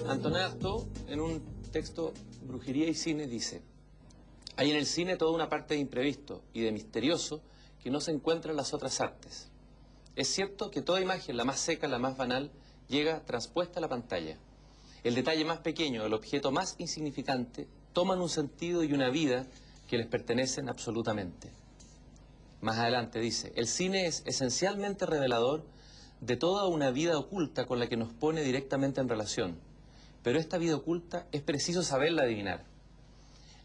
Antonin Artaud, en un texto Brujería y cine, dice: hay en el cine toda una parte de imprevisto y de misterioso que no se encuentra en las otras artes. Es cierto que toda imagen, la más seca, la más banal, llega transpuesta a la pantalla. El detalle más pequeño, el objeto más insignificante, toman un sentido y una vida que les pertenecen absolutamente. Más adelante dice: el cine es esencialmente revelador de toda una vida oculta con la que nos pone directamente en relación. Pero esta vida oculta es preciso saberla adivinar.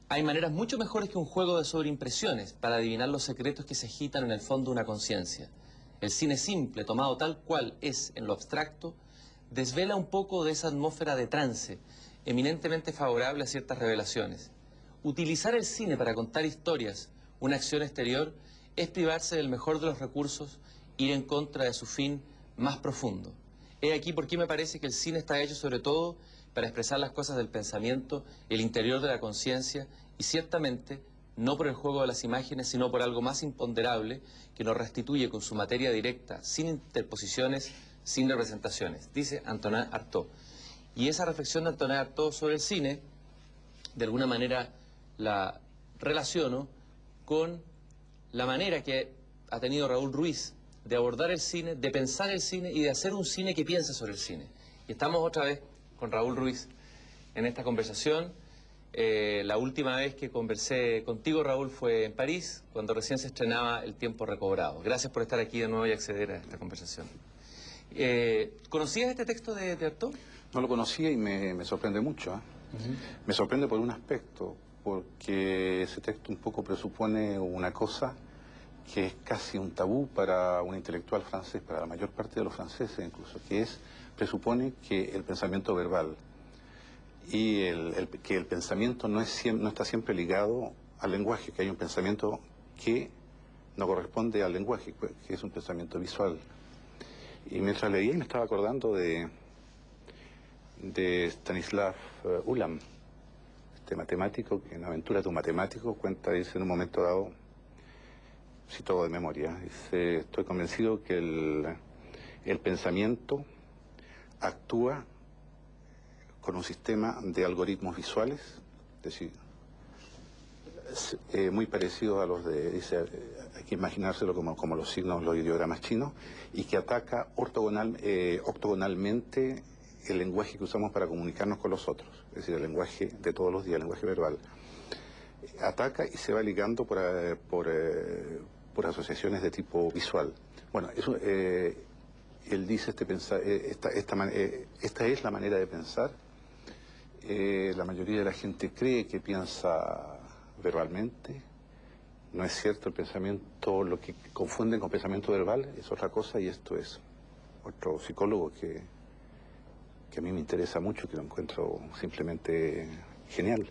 Hay maneras mucho mejores que un juego de sobreimpresiones para adivinar los secretos que se agitan en el fondo de una conciencia. El cine simple, tomado tal cual es en lo abstracto, desvela un poco de esa atmósfera de trance, eminentemente favorable a ciertas revelaciones. Utilizar el cine para contar historias, una acción exterior, es privarse del mejor de los recursos, ir en contra de su fin más profundo. He aquí por qué me parece que el cine está hecho sobre todo para expresar las cosas del pensamiento, el interior de la conciencia, y ciertamente no por el juego de las imágenes, sino por algo más imponderable que nos restituye con su materia directa, sin interposiciones, sin representaciones, dice Antonin Artaud. Y esa reflexión de Antonin Artaud sobre el cine, de alguna manera la relaciono con la manera que ha tenido Raúl Ruiz de abordar el cine, de pensar el cine y de hacer un cine que piense sobre el cine. Y estamos otra vez con Raúl Ruiz en esta conversación. La última vez que conversé contigo, Raúl, fue en París, cuando recién se estrenaba El tiempo recobrado. Gracias por estar aquí de nuevo y acceder a esta conversación. ¿Conocías este texto de Artaud? No lo conocía y me sorprende mucho, ¿eh? Me sorprende por un aspecto, porque ese texto un poco presupone una cosa que es casi un tabú para un intelectual francés, para la mayor parte de los franceses incluso, presupone que el pensamiento verbal y que el pensamiento no está siempre ligado al lenguaje, que hay un pensamiento que no corresponde al lenguaje, que es un pensamiento visual. Y mientras leía me estaba acordando de Stanislav Ulam, este matemático, que en Aventura de un matemático cuenta, dice en un momento dado, cito de memoria, dice: estoy convencido que el pensamiento actúa con un sistema de algoritmos visuales, es decir, muy parecidos a los de, dice, hay que imaginárselo como los signos, los ideogramas chinos, y que ataca octogonalmente el lenguaje que usamos para comunicarnos con los otros, es decir, el lenguaje de todos los días, el lenguaje verbal. Ataca y se va ligando por asociaciones de tipo visual. Bueno, eso, él dice, esta es la manera de pensar. La mayoría de la gente cree que piensa verbalmente. No es cierto, el pensamiento, lo que confunden con pensamiento verbal es otra cosa, y esto es otro psicólogo que a mí me interesa mucho, que lo encuentro simplemente genial,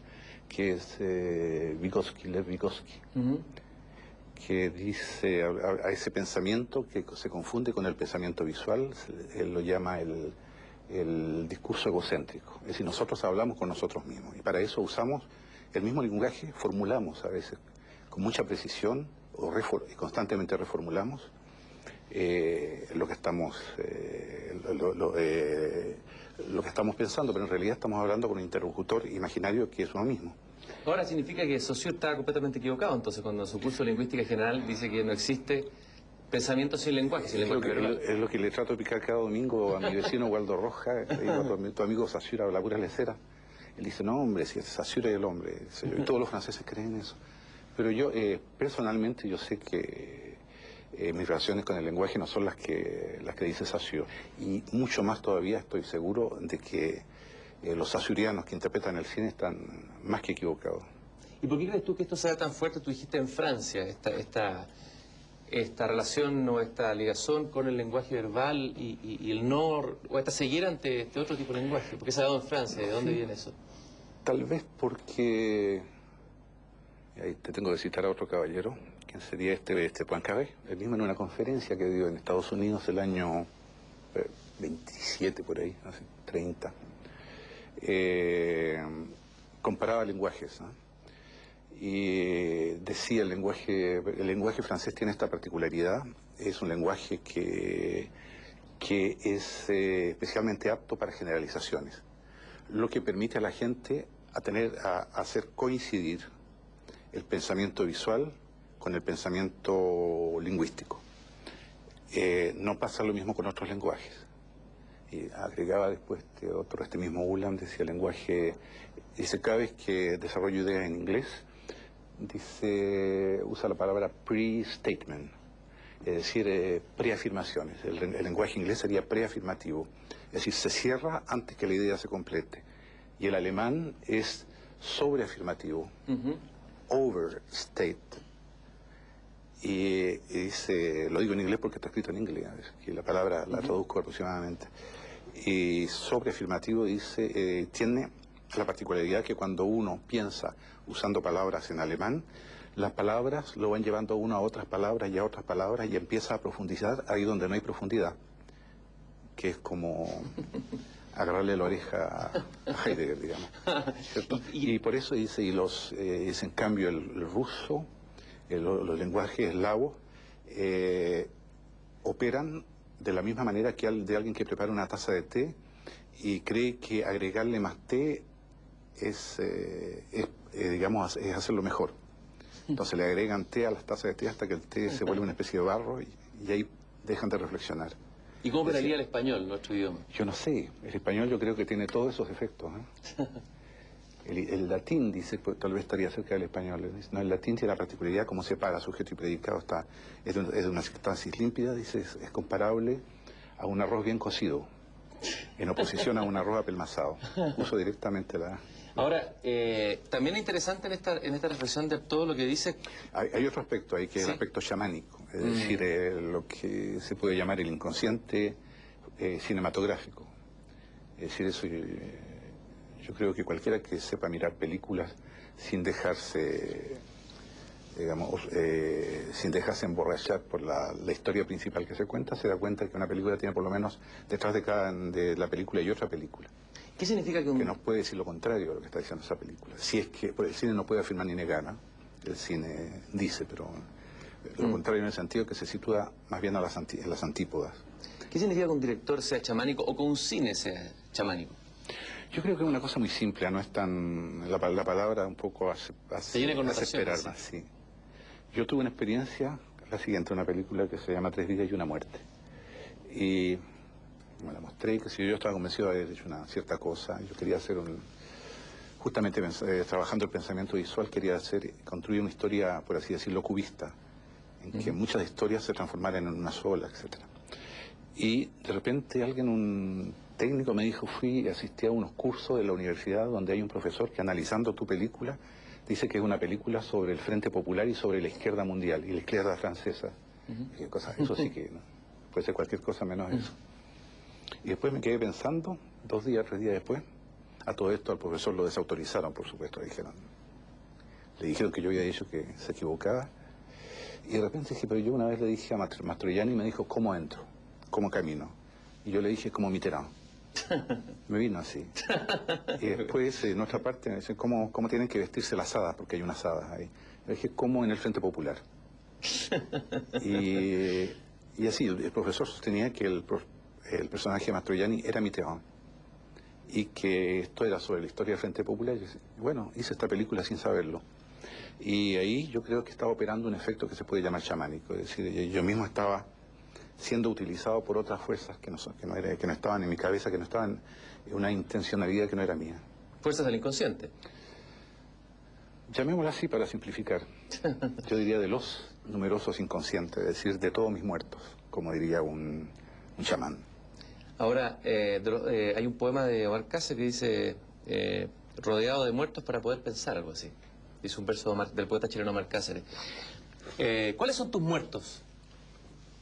que es Lev Vygotsky, que dice a ese pensamiento que se confunde con el pensamiento visual, él lo llama el discurso egocéntrico. Es decir, nosotros hablamos con nosotros mismos y para eso usamos el mismo lenguaje, formulamos a veces con mucha precisión y constantemente reformulamos lo que estamos pensando, pero en realidad estamos hablando con un interlocutor imaginario que es uno mismo. Ahora significa que Saussure está completamente equivocado, entonces, cuando en su curso de lingüística general dice que no existe pensamiento sin lenguaje, sin lenguaje verbal. Es lo que le trato de explicar cada domingo a mi vecino Waldo Roja, tu amigo Saussure habla pura lecera. Él dice: no, hombre, si Saussure es el hombre, y todos los franceses creen eso. Pero yo, personalmente, yo sé que mis relaciones con el lenguaje no son las que dice Saussure. Y mucho más todavía estoy seguro de que los saussurianos que interpretan el cine están más que equivocados. ¿Y por qué crees tú que esto sea tan fuerte? Tú dijiste en Francia, esta relación o esta ligación con el lenguaje verbal y el no, o esta ceguera ante este otro tipo de lenguaje. ¿Por qué se ha dado en Francia? ¿De dónde viene eso? Tal vez porque, y ahí te tengo que citar a otro caballero, quien sería este Poincaré, él mismo en una conferencia que dio en Estados Unidos el año 27 por ahí, hace 30, comparaba lenguajes, ¿no? Y decía el lenguaje francés tiene esta particularidad, es un lenguaje que que es especialmente apto para generalizaciones, lo que permite a la gente a hacer coincidir el pensamiento visual con el pensamiento lingüístico. No pasa lo mismo con otros lenguajes. Y agregaba después este mismo Ulam, decía el lenguaje, dice, cada vez que desarrollo ideas en inglés, dice, usa la palabra pre-statement, es decir, preafirmaciones. El lenguaje inglés sería preafirmativo, es decir, se cierra antes que la idea se complete. Y el alemán es sobreafirmativo, overstate. Y dice, lo digo en inglés porque está escrito en inglés, que la palabra la traduzco aproximadamente. Y sobreafirmativo dice, tiene la particularidad que cuando uno piensa usando palabras en alemán, las palabras lo van llevando a uno a otras palabras y a otras palabras y empieza a profundizar ahí donde no hay profundidad, que es como agarrarle la oreja a Heidegger, digamos. Y por eso dice, es en cambio el ruso, los lenguajes eslavos, operan de la misma manera que de alguien que prepara una taza de té y cree que agregarle más té es hacerlo mejor. Entonces le agregan té a las tazas de té hasta que el té se vuelve una especie de barro y ahí dejan de reflexionar. ¿Y cómo operaría el español, nuestro idioma? Yo no sé, el español yo creo que tiene todos esos efectos. El latín, dice, pues, tal vez estaría cerca del español. No, el latín tiene la particularidad, como separa sujeto y predicado, es de una sintaxis límpida, dice, es comparable a un arroz bien cocido, en oposición a un arroz apelmazado. Uso directamente la... Ahora, también es interesante en esta reflexión de todo lo que dice... Hay otro aspecto ahí, que es el aspecto chamánico, es decir, lo que se puede llamar el inconsciente cinematográfico. Es decir, eso... Yo creo que cualquiera que sepa mirar películas sin dejarse, sin dejarse emborrachar por la historia principal que se cuenta, se da cuenta que una película tiene por lo menos detrás de la película y otra película. ¿Qué significa que Que nos puede decir lo contrario de lo que está diciendo esa película. Si es que el cine no puede afirmar ni negar, ¿no? El cine dice, pero lo contrario en el sentido que se sitúa más bien en las antípodas. ¿Qué significa que un director sea chamánico o que un cine sea chamánico? Yo creo que es una cosa muy simple, no es tan... La palabra un poco hace esperar más, sí. Yo tuve una experiencia, la siguiente, una película que se llama 3 vidas y una muerte. Y me la mostré, que si yo estaba convencido de haber hecho una cierta cosa, yo quería hacer justamente trabajando el pensamiento visual, quería construir una historia, por así decirlo, cubista, en que muchas historias se transformaran en una sola, etc. Y de repente un técnico me dijo, asistí a unos cursos de la universidad donde hay un profesor que analizando tu película dice que es una película sobre el Frente Popular y sobre la izquierda mundial y la izquierda francesa. Eso sí que no, puede ser cualquier cosa menos eso. Y después me quedé pensando, 2 días, 3 días después, a todo esto al profesor lo desautorizaron, por supuesto, le dijeron que yo había dicho que se equivocaba. Y de repente dije, pero yo una vez le dije a Mastroianni y me dijo, ¿cómo entro? ¿Cómo camino? Y yo le dije, como Mitterrand. Me vino así. Y después, en otra parte, me dicen, ¿cómo tienen que vestirse las hadas? Porque hay unas hadas ahí. Le dije, ¿cómo en el Frente Popular? Y así, el profesor sostenía que el personaje de Mastroianni era Mitterrand. Y que esto era sobre la historia del Frente Popular. Y bueno, hice esta película sin saberlo. Y ahí yo creo que estaba operando un efecto que se puede llamar chamánico. Es decir, yo mismo estaba siendo utilizado por otras fuerzas que no estaban en mi cabeza, que no estaban en una intencionalidad que no era mía. ¿Fuerzas del inconsciente? Llamémosla así para simplificar. Yo diría de los numerosos inconscientes, es decir, de todos mis muertos, como diría un chamán. Ahora, hay un poema de Omar Cáceres que dice, rodeado de muertos para poder pensar, algo así. Dice un verso del poeta chileno Omar Cáceres. ¿Cuáles son tus muertos?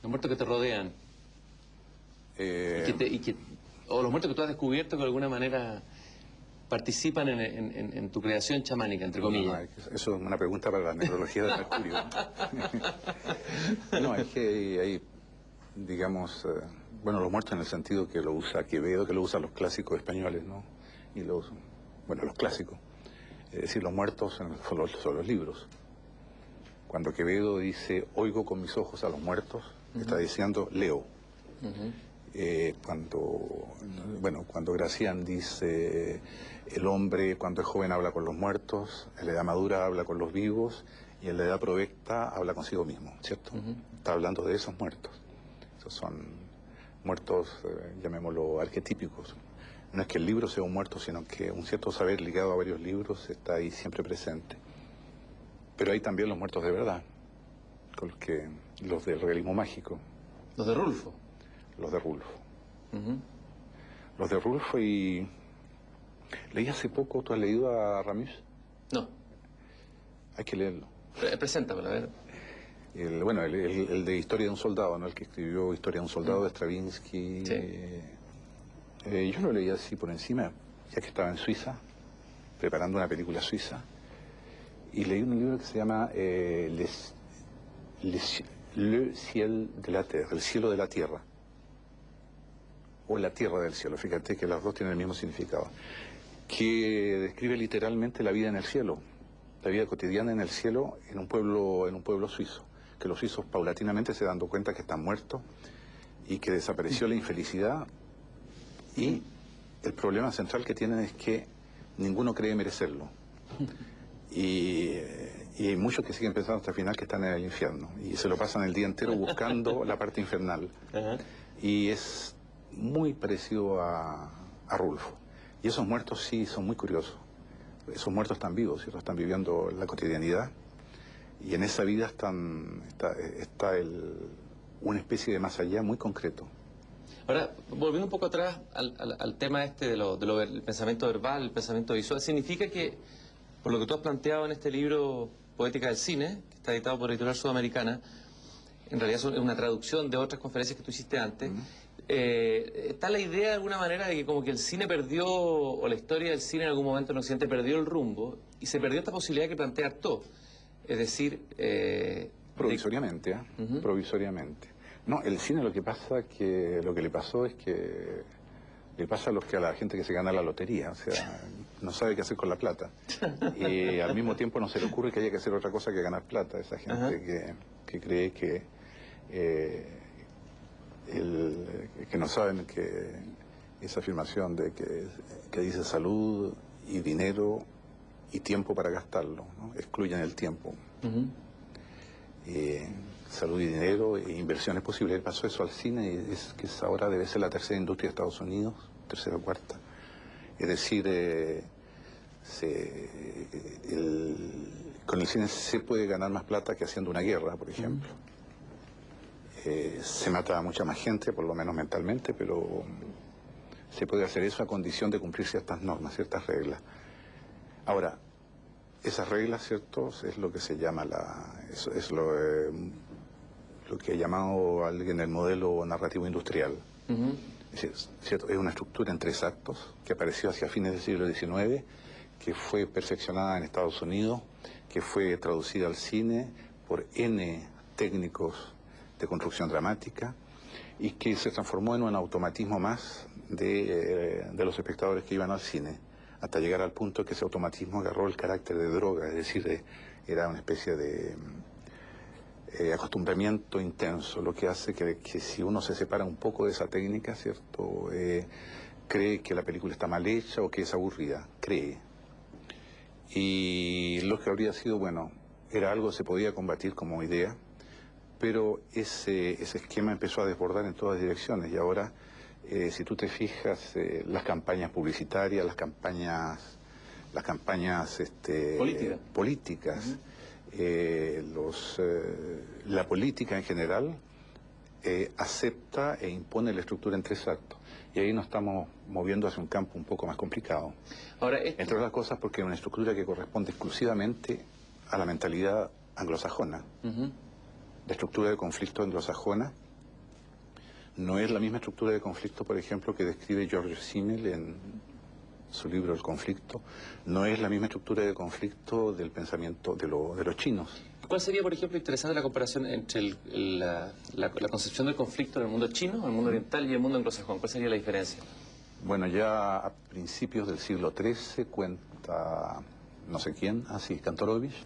Los muertos que te rodean. O los muertos que tú has descubierto que de alguna manera participan en tu creación chamánica, entre comillas. Eso es una pregunta para la neurología de Mercurio. No, es que hay, digamos, los muertos en el sentido que lo usa Quevedo, que lo usan los clásicos españoles, ¿no? Y los clásicos. Es decir, los muertos son los libros. Cuando Quevedo dice, oigo con mis ojos a los muertos, está diciendo, leo. Cuando Gracián dice el hombre cuando es joven habla con los muertos, en la edad madura habla con los vivos y en la edad provecta habla consigo mismo, ¿cierto? Está hablando de esos muertos. Esos son muertos, llamémoslo, arquetípicos. No es que el libro sea un muerto, sino que un cierto saber ligado a varios libros está ahí siempre presente. Pero hay también los muertos de verdad, con los del realismo mágico. ¿Los de Rulfo? Los de Rulfo. Los de Rulfo y... Leí hace poco, ¿tú has leído a Ramis? No. Hay que leerlo. Preséntamelo, a ver. El de Historia de un soldado, ¿no? El que escribió Historia de un soldado de Stravinsky. Sí. Yo lo leí así por encima, ya que estaba en Suiza, preparando una película suiza, y leí un libro que se llama Le ciel de la terre, el cielo de la tierra, o la tierra del cielo, fíjate que las dos tienen el mismo significado, que describe literalmente la vida en el cielo, la vida cotidiana en el cielo en un pueblo suizo, que los suizos paulatinamente se dan cuenta que están muertos y que desapareció la infelicidad, y el problema central que tienen es que ninguno cree merecerlo. Y hay muchos que siguen pensando hasta el final que están en el infierno y se lo pasan el día entero buscando la parte infernal. Y es muy parecido a Rulfo. Y esos muertos sí son muy curiosos. Esos muertos están vivos, ¿cierto? Están viviendo la cotidianidad y en esa vida está una especie de más allá muy concreto. Ahora, volviendo un poco atrás al tema este del pensamiento verbal, el pensamiento visual, significa que, por lo que tú has planteado en este libro Poética del Cine, que está editado por Editorial Sudamericana, en realidad es una traducción de otras conferencias que tú hiciste antes, está la idea de alguna manera de que como que el cine perdió, o la historia del cine en algún momento en Occidente perdió el rumbo, y se perdió esta posibilidad que plantea Artaud, es decir... provisoriamente, provisoriamente. No, el cine lo que le pasó es que le pasa a la gente que se gana la lotería, o sea, no sabe qué hacer con la plata. Y al mismo tiempo no se le ocurre que haya que hacer otra cosa que ganar plata. Esa gente que cree que no saben que esa afirmación de que dice salud y dinero y tiempo para gastarlo, ¿no? Excluyen el tiempo. Salud y dinero e inversiones posibles. Pasó eso al cine y que ahora debe ser la tercera industria de Estados Unidos, tercera o cuarta. Es decir, con el cine se puede ganar más plata que haciendo una guerra, por ejemplo. Se mata a mucha más gente, por lo menos mentalmente, pero se puede hacer eso a condición de cumplir ciertas normas, ciertas reglas. Ahora, esas reglas, ¿cierto?, es lo que se llama lo que ha llamado alguien el modelo narrativo industrial. ¿Cierto? Es una estructura en 3 actos que apareció hacia fines del siglo XIX, que fue perfeccionada en Estados Unidos, que fue traducida al cine por N técnicos de construcción dramática y que se transformó en un automatismo más de los espectadores que iban al cine, hasta llegar al punto que ese automatismo agarró el carácter de droga, es decir, era una especie de acostumbramiento intenso, lo que hace que si uno se separa un poco de esa técnica, ¿cierto?, cree que la película está mal hecha o que es aburrida, cree. Y lo que habría sido, bueno, era algo que se podía combatir como idea, pero ese esquema empezó a desbordar en todas direcciones y ahora, si tú te fijas, las campañas publicitarias, las campañas políticas, la política en general acepta e impone la estructura en 3 actos. Y ahí nos estamos moviendo hacia un campo un poco más complicado. Ahora, entre otras cosas porque es una estructura que corresponde exclusivamente a la mentalidad anglosajona. La estructura de conflicto anglosajona no es la misma estructura de conflicto, por ejemplo, que describe George Simmel en su libro El conflicto. No es la misma estructura de conflicto del pensamiento de los chinos. ¿Cuál sería, por ejemplo, interesante la comparación entre la concepción del conflicto en el mundo chino, el mundo oriental y el mundo anglosajón? ¿Cuál sería la diferencia? Bueno, ya a principios del siglo XIII cuenta no sé quién, Kantorovich,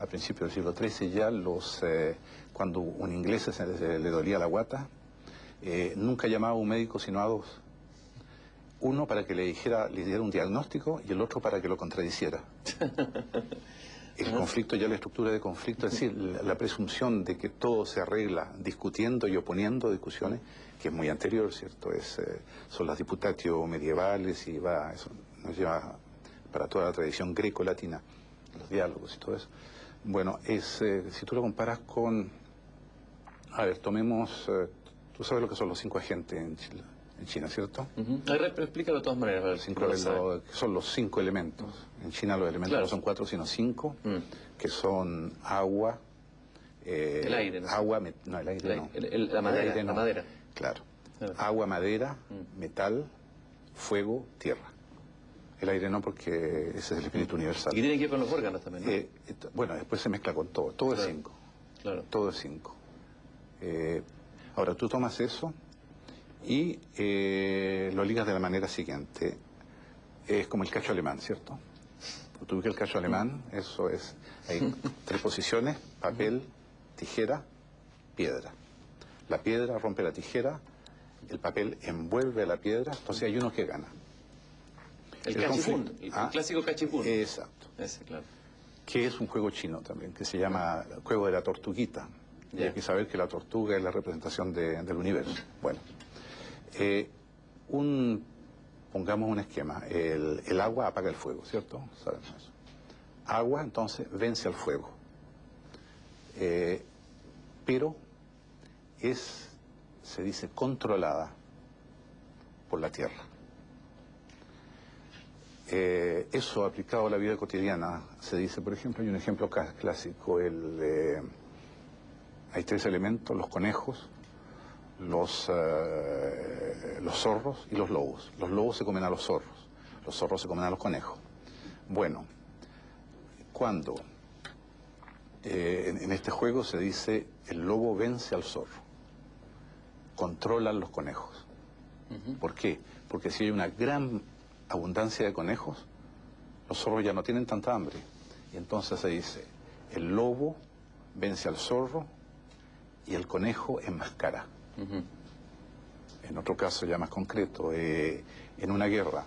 a principios del siglo XIII ya cuando un inglés le dolía la guata, nunca llamaba a un médico sino a dos. Uno para que le diera un diagnóstico y el otro para que lo contradiciera. El conflicto, ya la estructura de conflicto, es decir, la presunción de que todo se arregla discutiendo y oponiendo discusiones, que es muy anterior, ¿cierto? Son las disputatio medievales y eso nos lleva para toda la tradición greco-latina, los diálogos y todo eso. Bueno, si tú lo comparas con, a ver, tomemos, tú sabes lo que son los 5 agentes en China, ¿cierto? A ver, pero explícalo de todas maneras. A ver, son los 5 elementos. En China los elementos no son 4, sino 5, que son agua, el aire, ¿no? El aire no. La madera, El aire no. la madera. Claro. Agua, madera, metal, fuego, tierra. El aire no, porque ese es el espíritu universal. Y tiene que ver con los órganos también, ¿no? Bueno, después se mezcla con todo. Todo es 5. Claro. Todo es 5. Ahora, tú tomas eso y lo ligas de la manera siguiente. Es como el cacho alemán, ¿cierto? Tú ves que el cacho alemán, eso es, hay 3 posiciones: papel, tijera, piedra. La piedra rompe la tijera, el papel envuelve a la piedra, entonces hay uno que gana. El cachipún, el clásico cachipún. Exacto. Ese, claro. Que es un juego chino también, que se llama el juego de la tortuguita. Y hay que saber que la tortuga es la representación del universo. Bueno, pongamos un esquema. El agua apaga el fuego, ¿cierto? Sabemos eso. Agua, entonces, vence al fuego. Pero se dice, controlada por la tierra. Eso aplicado a la vida cotidiana se dice, por ejemplo, hay un ejemplo clásico, hay 3 elementos: los conejos, los zorros y los lobos. Los lobos se comen a los zorros se comen a los conejos. Bueno, cuando en este juego se dice el lobo vence al zorro, controlan los conejos. ¿Por qué? Porque si hay una gran abundancia de conejos, los zorros ya no tienen tanta hambre. Y entonces se dice, el lobo vence al zorro y el conejo enmascara. En otro caso ya más concreto, en una guerra,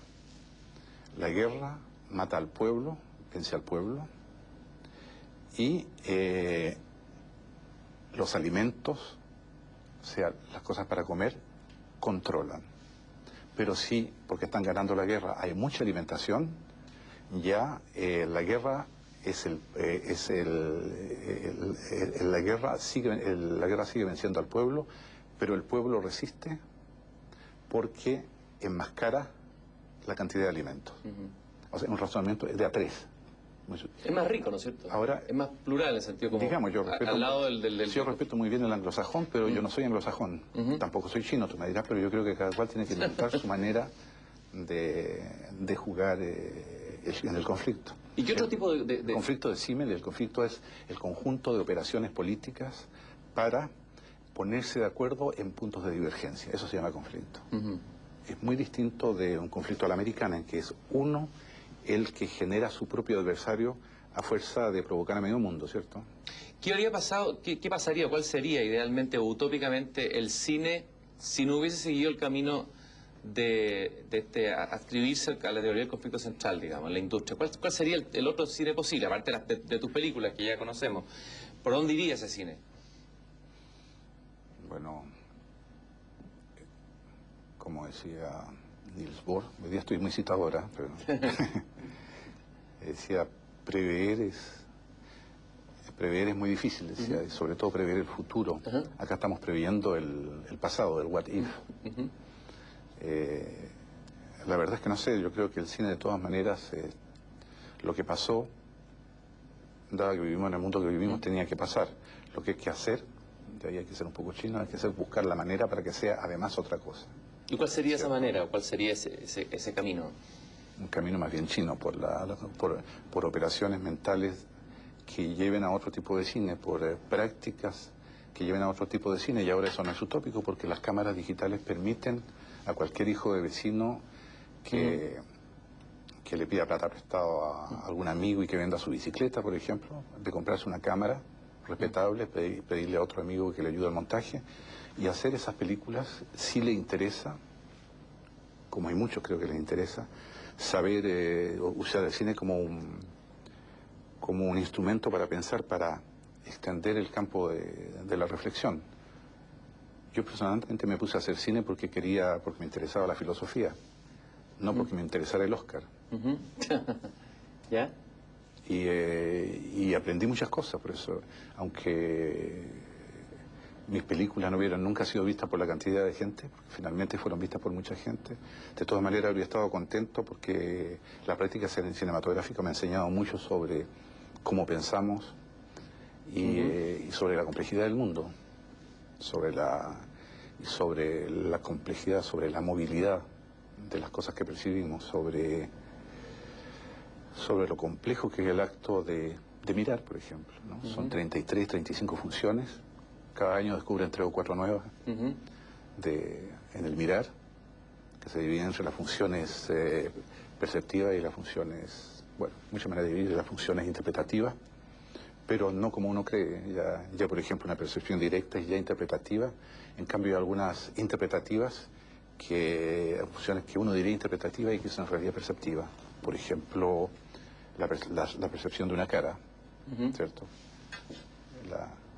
la guerra mata al pueblo, vence al pueblo, y los alimentos, o sea, las cosas para comer, controlan. Pero sí, porque están ganando la guerra, hay mucha alimentación, ya la guerra la guerra sigue venciendo al pueblo, pero el pueblo resiste porque enmascara la cantidad de alimentos. O sea, un razonamiento de a 3. Es más rico, ¿no es cierto? Ahora, es más plural en el sentido como... Digamos, yo respeto, al lado del... Sí, yo respeto muy bien el anglosajón, pero yo no soy anglosajón. Tampoco soy chino, tú me dirás, pero yo creo que cada cual tiene que inventar su manera de jugar en el conflicto. ¿Y qué otro tipo de...? El conflicto de Simmel, el conflicto es el conjunto de operaciones políticas para ponerse de acuerdo en puntos de divergencia. Eso se llama conflicto. Es muy distinto de un conflicto a la americana, en que es uno el que genera su propio adversario a fuerza de provocar a medio mundo, ¿cierto? ¿Qué habría pasado, qué pasaría, cuál sería idealmente o utópicamente el cine si no hubiese seguido el camino de adscribirse a la teoría del conflicto central, digamos, en la industria? ¿Cuál sería el otro cine posible, aparte de tus películas que ya conocemos? ¿Por dónde iría ese cine? Bueno, como decía Niels Bohr, hoy día estoy muy citadora, pero decía, prever es muy difícil, decía, y sobre todo prever el futuro. Acá estamos previendo el pasado, el what if. La verdad es que no sé, yo creo que el cine de todas maneras, lo que pasó, dado que vivimos en el mundo que vivimos, tenía que pasar. Lo que hay que hacer, de ahí hay que ser un poco chino, hay que buscar la manera para que sea además otra cosa. ¿Y cuál sería esa manera, o cuál sería ese camino? Un camino más bien chino, por operaciones mentales que lleven a otro tipo de cine, por prácticas que lleven a otro tipo de cine. Y ahora eso no es utópico, porque las cámaras digitales permiten a cualquier hijo de vecino que le pida plata prestado a algún amigo y que venda su bicicleta, por ejemplo, de comprarse una cámara respetable, pedirle a otro amigo que le ayude al montaje, Y hacer esas películas sí le interesa, como hay muchos creo que les interesa, saber usar el cine como un instrumento para pensar, para extender el campo de la reflexión. Yo personalmente me puse a hacer cine porque me interesaba la filosofía, no porque me interesara el Oscar. ¿Ya? Y aprendí muchas cosas por eso, aunque mis películas no hubieran nunca sido vistas por la cantidad de gente, porque finalmente fueron vistas por mucha gente. De todas maneras habría estado contento porque la práctica cinematográfica me ha enseñado mucho sobre cómo pensamos y sobre la complejidad del mundo, sobre la complejidad, sobre la movilidad de las cosas que percibimos, sobre lo complejo que es el acto de mirar, por ejemplo, ¿no? Son 33, 35 funciones. Cada año descubren 3 o 4 nuevas en el mirar, que se dividen entre las funciones perceptivas y las funciones, bueno, muchas maneras de dividir las funciones interpretativas, pero no como uno cree. Ya por ejemplo, una percepción directa es ya interpretativa, en cambio hay algunas interpretativas funciones que uno diría interpretativas y que son en realidad perceptivas. Por ejemplo, la percepción de una cara, ¿cierto?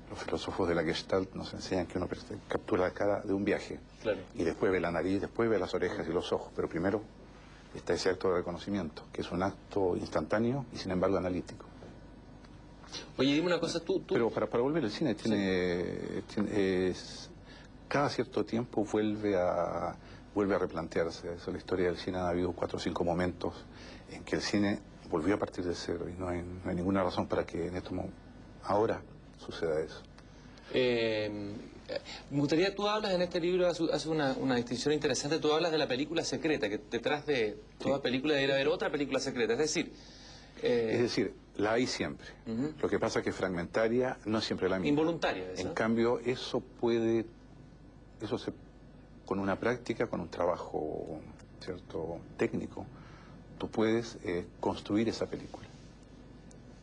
Los filósofos de la Gestalt nos enseñan que uno captura la cara de un viaje. Claro. Y después ve la nariz, después ve las orejas y los ojos, pero primero está ese acto de reconocimiento, que es un acto instantáneo y sin embargo analítico. Oye, dime una cosa, tú... Pero para volver al cine cada cierto tiempo vuelve a replantearse. Eso, la historia del cine ha habido 4 o 5 momentos en que el cine volvió a partir de cero y no hay ninguna razón para que ahora suceda eso. Me gustaría, tú hablas en este libro, haces una distinción interesante, tú hablas de la película secreta, que detrás de toda película debería haber otra película secreta, es decir... la hay siempre. Lo que pasa es que fragmentaria no es siempre la misma. Involuntaria. En cambio, con una práctica, con un trabajo, ¿cierto?, técnico, tú puedes construir esa película.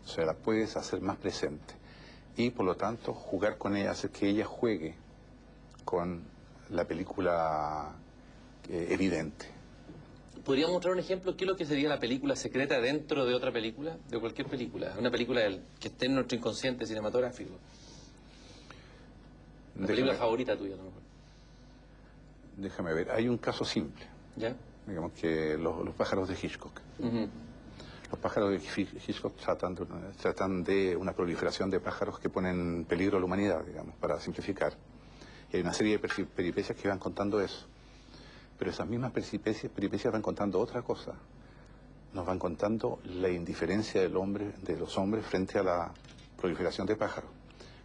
O sea, la puedes hacer más presente. Y por lo tanto, jugar con ella, hacer que ella juegue con la película evidente. ¿Podríamos mostrar un ejemplo? ¿Qué es lo que sería la película secreta dentro de otra película? De cualquier película. Una película que esté en nuestro inconsciente cinematográfico. La película favorita tuya, a lo mejor. Déjame ver. Hay un caso simple. ¿Ya? Digamos que los pájaros de Hitchcock. Los pájaros de Hitchcock tratan de una proliferación de pájaros que ponen en peligro a la humanidad, digamos, para simplificar. Y hay una serie de peripecias que van contando eso. Pero esas mismas peripecias van contando otra cosa. Nos van contando la indiferencia de los hombres frente a la proliferación de pájaros.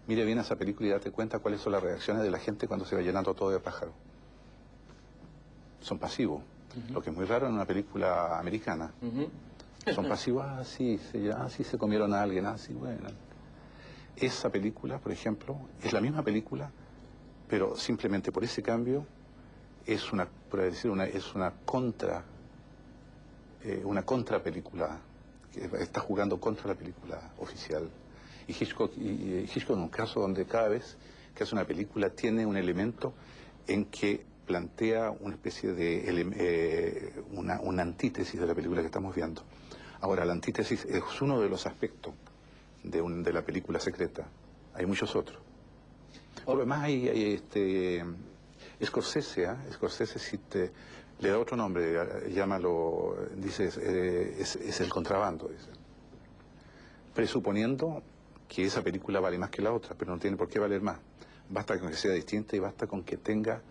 Mire bien esa película y date cuenta cuáles son las reacciones de la gente cuando se va llenando todo de pájaros. Son pasivos, lo que es muy raro en una película americana. Son pasivos, sí, se comieron a alguien, sí, bueno. Esa película, por ejemplo, es la misma película, pero simplemente por ese cambio es una contra película, que está jugando contra la película oficial. Y Hitchcock es un caso donde cada vez que hace una película tiene un elemento en que plantea una especie de una antítesis de la película que estamos viendo. Ahora, la antítesis es uno de los aspectos de la película secreta. Hay muchos otros. Por lo demás hay Scorsese, Scorsese le da otro nombre, llámalo, dice, es el contrabando, dice. Presuponiendo que esa película vale más que la otra, pero no tiene por qué valer más. Basta con que sea distinta y basta con que tenga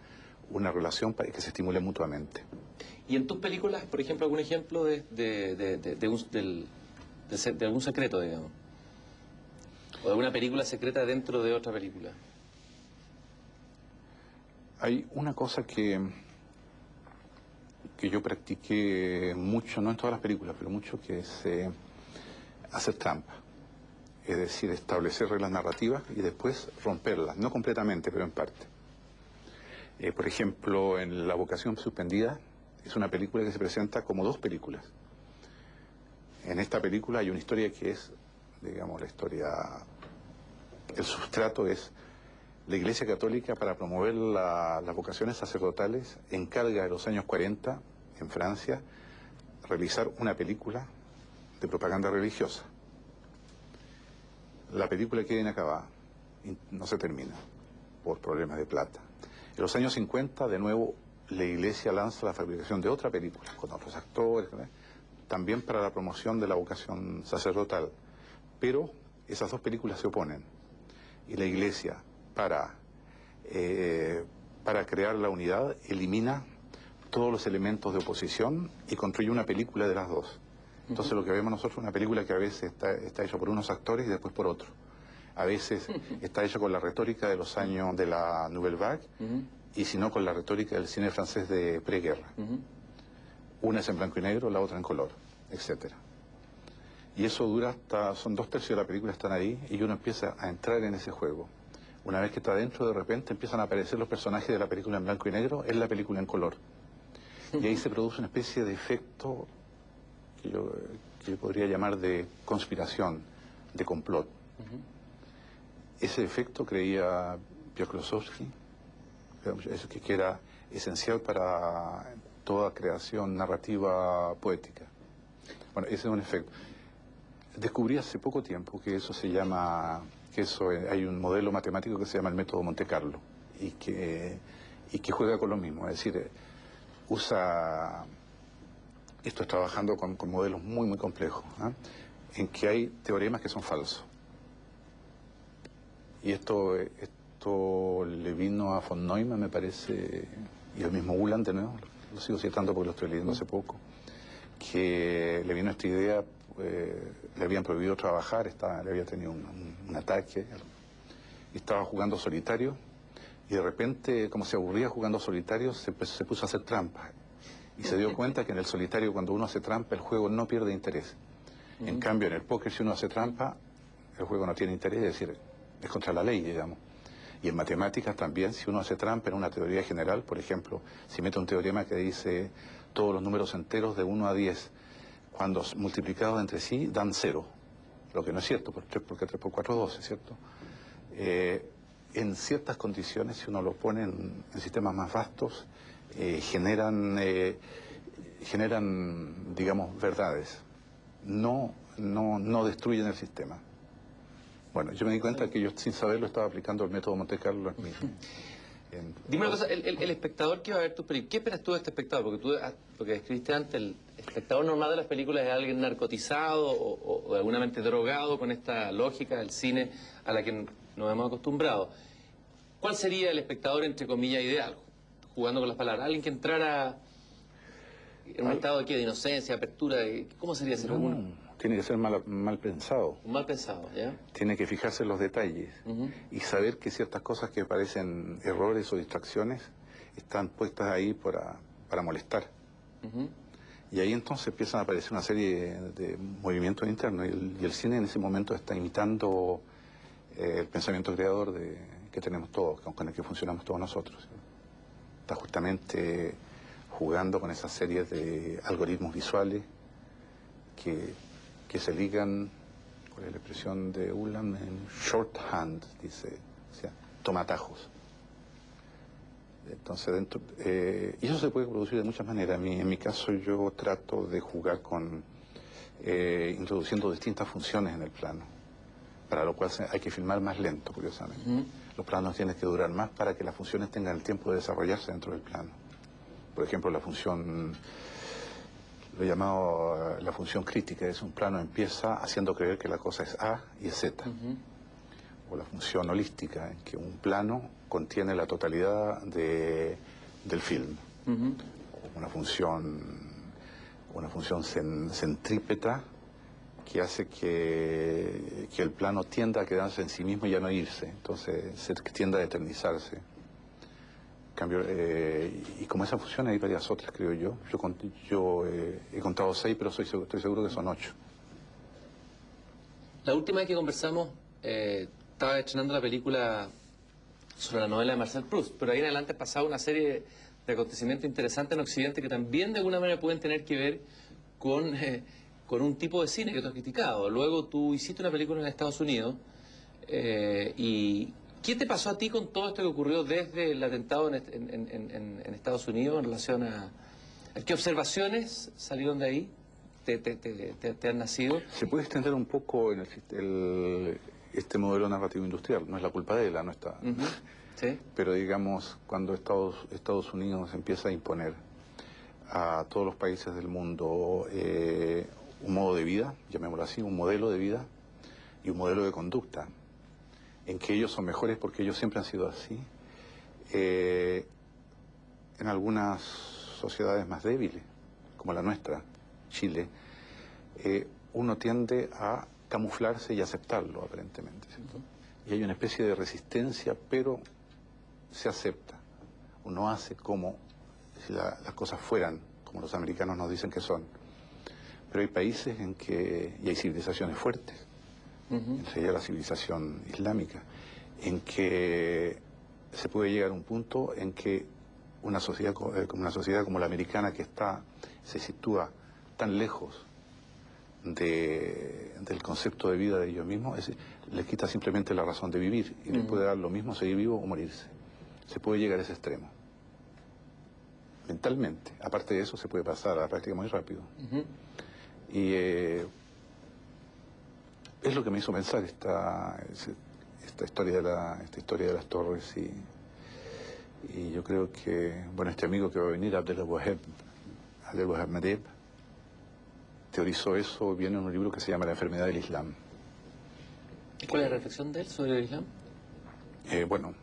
una relación para que se estimule mutuamente. ¿Y en tus películas, por ejemplo, algún ejemplo de algún secreto, digamos? ¿O de alguna película secreta dentro de otra película? Hay una cosa que yo practiqué mucho, no en todas las películas, pero mucho, que es hacer trampa. Es decir, establecer reglas narrativas y después romperlas, no completamente, pero en parte. Por ejemplo, en La vocación suspendida, es una película que se presenta como 2 películas. En esta película hay una historia que es, digamos, la historia, el sustrato es La Iglesia Católica, para promover las vocaciones sacerdotales, encarga en los años 40, en Francia, realizar una película de propaganda religiosa. La película queda inacabada y no se termina por problemas de plata. En los años 50, de nuevo, la Iglesia lanza la fabricación de otra película, con otros actores, ¿no?, también para la promoción de la vocación sacerdotal. Pero esas dos películas se oponen. Y la Iglesia, para crear la unidad, elimina todos los elementos de oposición y construye una película de las dos. Entonces lo que vemos nosotros es una película que a veces está hecha por unos actores y después por otros. A veces está hecha con la retórica de los años de la Nouvelle Vague y si no con la retórica del cine francés de preguerra. Una es en blanco y negro, la otra en color, etcétera. Y eso dura son 2/3 de la película están ahí y uno empieza a entrar en ese juego. Una vez que está adentro, de repente empiezan a aparecer los personajes de la película en blanco y negro en la película en color. Y ahí se produce una especie de efecto que yo podría llamar de conspiración, de complot. Ese efecto creía Piotr Klossowski, que era esencial para toda creación narrativa poética. Bueno, ese es un efecto. Descubrí hace poco tiempo que eso se llama, hay un modelo matemático que se llama el método Monte Carlo y que juega con lo mismo, es decir, esto es trabajando con modelos muy, muy complejos, ¿eh?, en que hay teoremas que son falsos. Y esto le vino a von Neumann, me parece, y el mismo Uland, de nuevo, lo sigo citando porque lo estoy leyendo hace poco, que le vino esta idea, le habían prohibido trabajar, le había tenido un ataque, y estaba jugando solitario, y de repente, como se aburría jugando solitario, se puso a hacer trampas. Y se dio cuenta que en el solitario, cuando uno hace trampa, el juego no pierde interés. En cambio, en el póker, si uno hace trampa, el juego no tiene interés, es decir, es contra la ley, digamos. Y en matemáticas también, si uno hace trampa en una teoría general, por ejemplo, si mete un teorema que dice todos los números enteros de 1 a 10, cuando multiplicados entre sí, dan 0. Lo que no es cierto, porque 3 por 4 es 12, ¿cierto? En ciertas condiciones, si uno lo pone en sistemas más vastos, generan, digamos, verdades. No destruyen el sistema. Bueno, yo me di cuenta que yo sin saberlo estaba aplicando el método Monte Carlo en mí. Dime una cosa, el espectador que va a ver tus películas, ¿qué esperas tú de este espectador? Porque describiste antes, el espectador normal de las películas es alguien narcotizado o de alguna mente drogado con esta lógica del cine a la que nos hemos acostumbrado. ¿Cuál sería el espectador, entre comillas, ideal? Jugando con las palabras. Alguien que entrara en un estado de inocencia, apertura, ¿cómo sería ese? Tiene que ser mal pensado. Mal pensado, ¿ya? Tiene que fijarse en los detalles y saber que ciertas cosas que parecen errores o distracciones están puestas ahí para molestar. Y ahí entonces empiezan a aparecer una serie de movimientos internos y el cine en ese momento está imitando el pensamiento creador que tenemos todos, con el que funcionamos todos nosotros. Está justamente jugando con esas series de algoritmos visuales que se ligan, ¿cuál es la expresión de Ulam? En shorthand, dice, o sea, tomatajos. Entonces, y eso se puede producir de muchas maneras. En mi caso, yo trato de jugar introduciendo distintas funciones en el plano, para lo cual hay que filmar más lento, curiosamente. Los planos tienen que durar más para que las funciones tengan el tiempo de desarrollarse dentro del plano. Por ejemplo, la función, lo he llamado la función crítica, es un plano empieza haciendo creer que la cosa es A y es Z. O la función holística, en que un plano contiene la totalidad del film. Una función centrípeta que hace que el plano tienda a quedarse en sí mismo y ya no irse. Entonces se tiende a eternizarse. Cambio, y como esa función hay varias otras, creo yo. Yo he contado 6, pero estoy seguro que son 8. La última vez que conversamos, estaba estrenando la película sobre la novela de Marcel Proust, pero ahí en adelante ha pasado una serie de acontecimientos interesantes en Occidente que también de alguna manera pueden tener que ver con un tipo de cine que tú has criticado. Luego tú hiciste una película en Estados Unidos y ¿Qué te pasó a ti con todo esto que ocurrió desde el atentado en Estados Unidos en relación a... ¿Qué observaciones salieron de ahí? ¿Te han nacido? Se puede extender un poco en este modelo narrativo industrial. No es la culpa de él, no está. Sí. Pero digamos, cuando Estados Unidos empieza a imponer a todos los países del mundo un modo de vida, llamémoslo así, un modelo de vida y un modelo de conducta, en que ellos son mejores porque ellos siempre han sido así, en algunas sociedades más débiles, como la nuestra, Chile, uno tiende a camuflarse y aceptarlo, aparentemente, ¿cierto? Y hay una especie de resistencia, pero se acepta. Uno hace como si las cosas fueran como los americanos nos dicen que son. Pero hay países en que, y hay civilizaciones fuertes, entre ellas la civilización islámica, en que se puede llegar a un punto en que una sociedad como la americana, que se sitúa tan lejos del concepto de vida de ellos mismos, les quita simplemente la razón de vivir y les puede dar lo mismo seguir vivo o morirse. Se puede llegar a ese extremo. Mentalmente. Aparte de eso, se puede pasar a la práctica muy rápido. Y es lo que me hizo pensar esta historia de las torres, y yo creo que, bueno, este amigo que va a venir, Abdelwahab Madeb, teorizó eso, viene en un libro que se llama La enfermedad del Islam. ¿Cuál es la reflexión de él sobre el Islam? Bueno,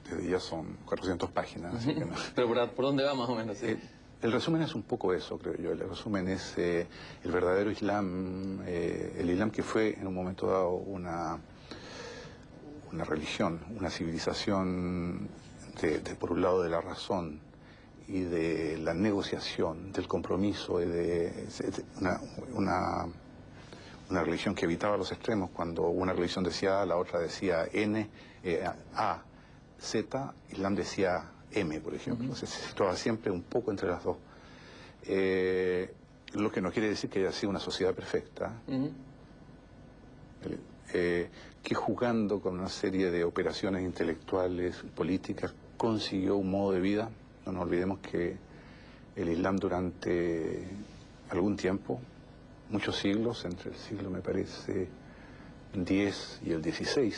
desde ya son 400 páginas, así que no. ¿Pero por dónde va más o menos? ¿Sí? El resumen es un poco eso, creo yo. El resumen es el verdadero Islam, el Islam que fue en un momento dado una religión, una civilización por un lado de la razón y de la negociación, del compromiso, y de una religión que evitaba los extremos. Cuando una religión decía A, la otra decía N, A, Z, Islam decía M, por ejemplo. Entonces se situaba siempre un poco entre las dos. Lo que no quiere decir que haya sido una sociedad perfecta. Que jugando con una serie de operaciones intelectuales y políticas consiguió un modo de vida. No nos olvidemos que el Islam durante algún tiempo, muchos siglos, entre el siglo, me parece, X y el XVI,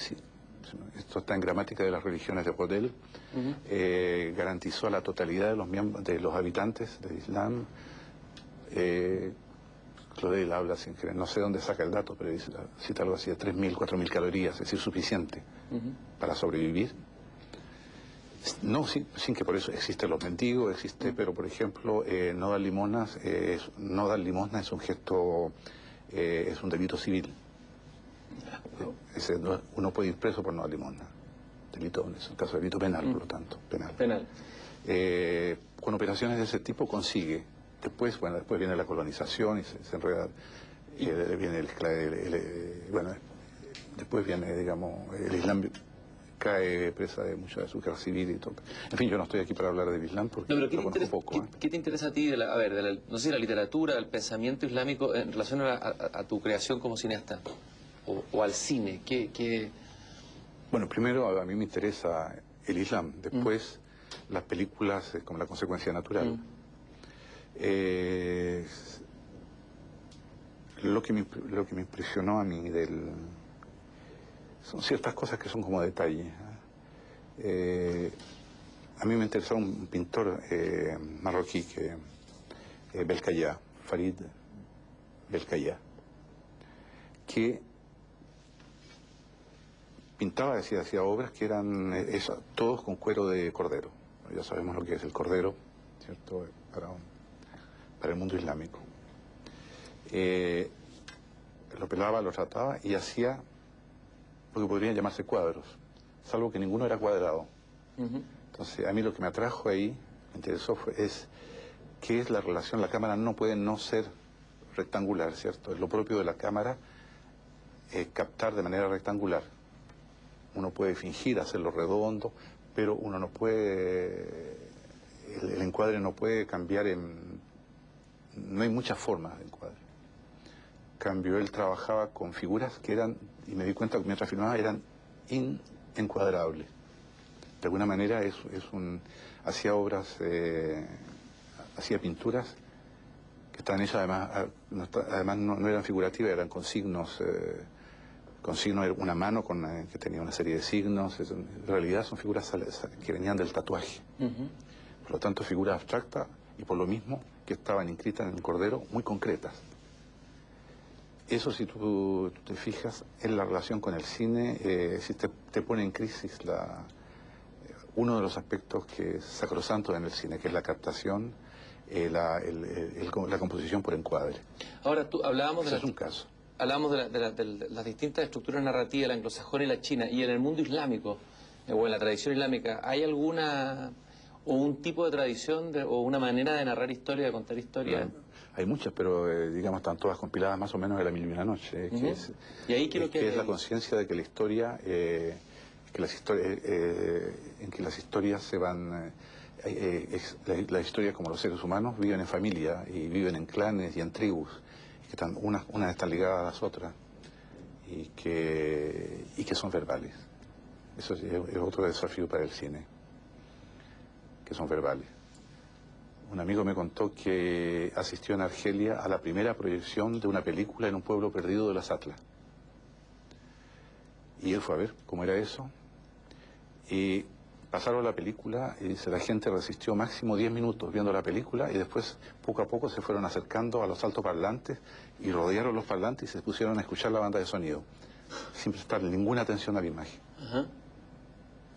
esto está en Gramática de las Religiones de Gödel, garantizó a la totalidad de los habitantes del Islam. Gödel habla, sin querer, no sé dónde saca el dato, pero cita algo así de 3.000, 4.000 calorías, es decir, suficiente para sobrevivir. No, sin que por eso existen los mendigos, pero por ejemplo, no dar limosna es un gesto, es un delito civil. Uno puede ir preso por no dar limosna. Delito, es un caso de delito penal, por lo tanto, penal. Con operaciones de ese tipo consigue. Después viene la colonización y se enreda, después viene, digamos, el Islam cae presa de mucha de su guerra civil y todo. En fin, yo no estoy aquí para hablar del Islam porque lo conozco poco. ¿Qué te interesa a ti, no sé, la literatura, el pensamiento islámico en relación a tu creación como cineasta? O al cine, Bueno, primero a mí me interesa el Islam, después las películas como la consecuencia natural. Lo que me impresionó a mí son ciertas cosas que son como detalles. A mí me interesó un pintor marroquí, Belkaya, Farid Belkaya, que pintaba, hacía obras que eran todos con cuero de cordero. Ya sabemos lo que es el cordero, ¿cierto?, para el mundo islámico. Lo pelaba, lo trataba y hacía lo que podrían llamarse cuadros, salvo que ninguno era cuadrado. Entonces, a mí lo que me atrajo ahí, me interesó, es qué es la relación. La cámara no puede no ser rectangular, ¿cierto? Es lo propio de la cámara captar de manera rectangular. Uno puede fingir hacerlo redondo, pero uno no puede, el encuadre no puede cambiar no hay muchas formas de encuadre. En cambio, él trabajaba con figuras que eran, y me di cuenta que mientras filmaba, eran encuadrable. De alguna manera hacía obras, hacía pinturas que estaban hechas además no eran figurativas, eran con signos, una mano que tenía una serie de signos. En realidad son figuras que venían del tatuaje. Por lo tanto, figuras abstractas y por lo mismo que estaban inscritas en un cordero muy concretas. Eso, si tú te fijas, es la relación con el cine, si te pone en crisis uno de los aspectos que es sacrosanto en el cine, que es la captación, la composición por encuadre. Ahora, hablábamos Ese es un caso. Hablamos de las distintas estructuras narrativas, la anglosajona y la china, y en el mundo islámico, o en la tradición islámica, ¿hay alguna, o un tipo de tradición, o una manera de narrar historia, de contar historia? Hay muchas, pero digamos están todas compiladas más o menos de La Mil y Una Noche, ¿Y ahí qué es la conciencia de que la historia, en que las historias se van, las historias como los seres humanos viven en familia y viven en clanes y en tribus, y que unas están ligadas a las otras y que son verbales. Eso es otro desafío para el cine, que son verbales. Un amigo me contó que asistió en Argelia a la primera proyección de una película en un pueblo perdido de las Atlas. Y él fue a ver cómo era eso. Y pasaron la película y dice, la gente resistió máximo 10 minutos viendo la película y después poco a poco se fueron acercando a los altoparlantes y rodearon los parlantes y se pusieron a escuchar la banda de sonido, sin prestarle ninguna atención a la imagen.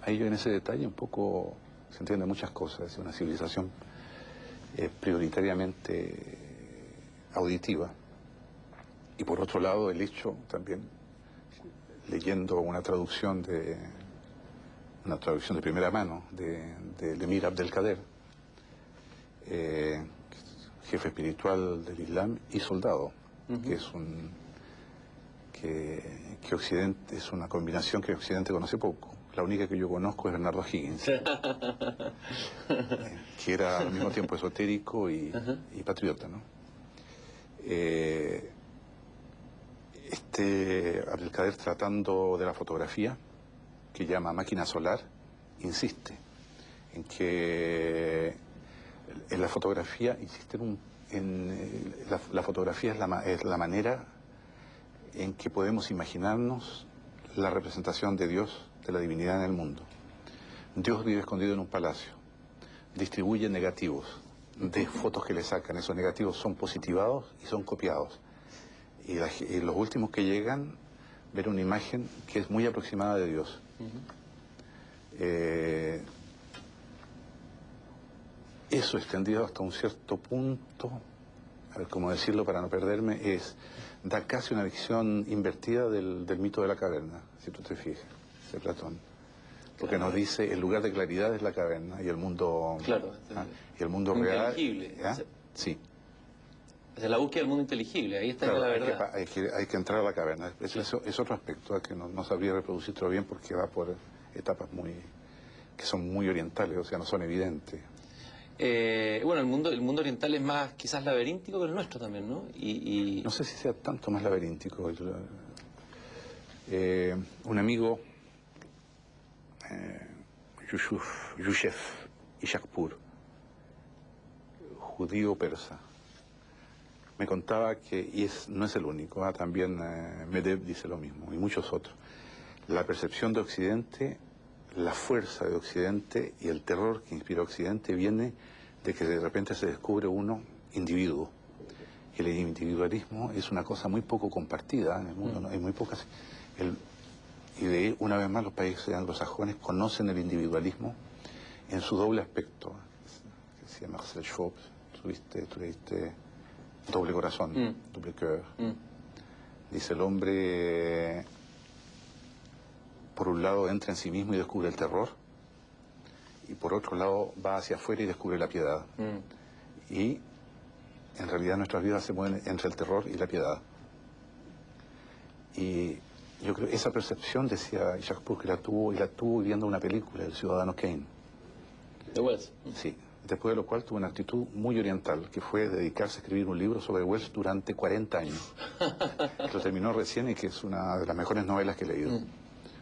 Ahí yo en ese detalle un poco se entiende muchas cosas, es una civilización prioritariamente auditiva. Y por otro lado el hecho también, leyendo una traducción de primera mano del Emir Abdelkader, jefe espiritual del Islam y soldado, que Occidente es una combinación que Occidente conoce poco. La única que yo conozco es Bernardo Higgins, que era al mismo tiempo esotérico y patriota, ¿no? Abdelkader, tratando de la fotografía, que llama máquina solar, insiste en que en la fotografía, la fotografía es la manera en que podemos imaginarnos la representación de Dios, de la divinidad en el mundo. Dios vive escondido en un palacio, distribuye negativos de fotos que le sacan. Esos negativos son positivados y son copiados. Y los últimos que llegan ven una imagen que es muy aproximada de Dios. Eso extendido hasta un cierto punto, a ver cómo decirlo para no perderme, da casi una visión invertida del mito de la caverna, si tú te fijas, de Platón. Porque nos dice, el lugar de claridad es la caverna y el mundo, y el mundo real. Inteligible. Sí. Es la búsqueda del mundo inteligible, ahí está la verdad. Hay que entrar a la caverna. Eso es otro aspecto que no sabría reproducirlo bien porque va por etapas que son muy orientales, o sea, no son evidentes. Bueno, el mundo oriental es más quizás laberíntico que el nuestro también, ¿no? No sé si sea tanto más laberíntico. Un amigo, Yusef Ishakpur, judío persa, me contaba que, no es el único, también Medeb dice lo mismo, y muchos otros, la percepción de Occidente, la fuerza de Occidente y el terror que inspira Occidente viene de que de repente se descubre uno individuo. El individualismo es una cosa muy poco compartida en el mundo, ¿no? Hay muy pocas. Una vez más los países anglosajones conocen el individualismo en su doble aspecto, que se llama Marcel Schwab, tú leíste Doble Corazón, Double Cœur. Dice, el hombre por un lado entra en sí mismo y descubre el terror, y por otro lado va hacia afuera y descubre la piedad. Y en realidad nuestras vidas se mueven entre el terror y la piedad. Y yo creo que esa percepción, decía Ishakpur, que la tuvo viendo una película, El Ciudadano Kane. ¿De Wells? Sí. Después de lo cual tuvo una actitud muy oriental, que fue dedicarse a escribir un libro sobre Wells durante 40 años. Lo terminó recién y que es una de las mejores novelas que he leído.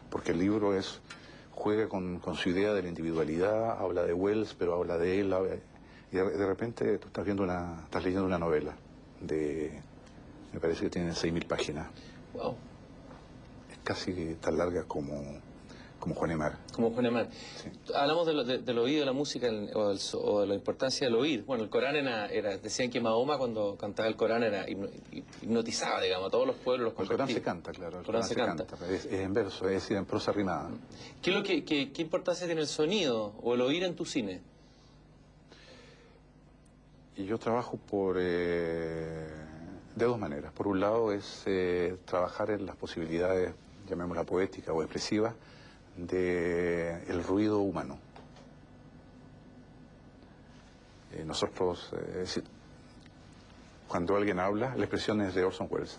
Porque el libro es juega con su idea de la individualidad, habla de Wells, pero habla de él, y de repente tú estás leyendo una novela me parece que tiene 6.000 páginas. Wow. Es casi tan larga como Juan Emar. Como Juan Emar. Sí. Hablamos del oído, de la música o de la importancia del oír. Bueno, el Corán decían que Mahoma cuando cantaba el Corán hipnotizaba, digamos, a todos los pueblos. El Corán se canta, claro. El Corán se canta. Es en verso, es decir, en prosa rimada. ¿Qué importancia tiene el sonido o el oír en tu cine? Y yo trabajo de dos maneras. Por un lado es trabajar en las posibilidades, llamémosla poética o expresiva, del ruido humano. Nosotros, cuando alguien habla, la expresión es de Orson Welles.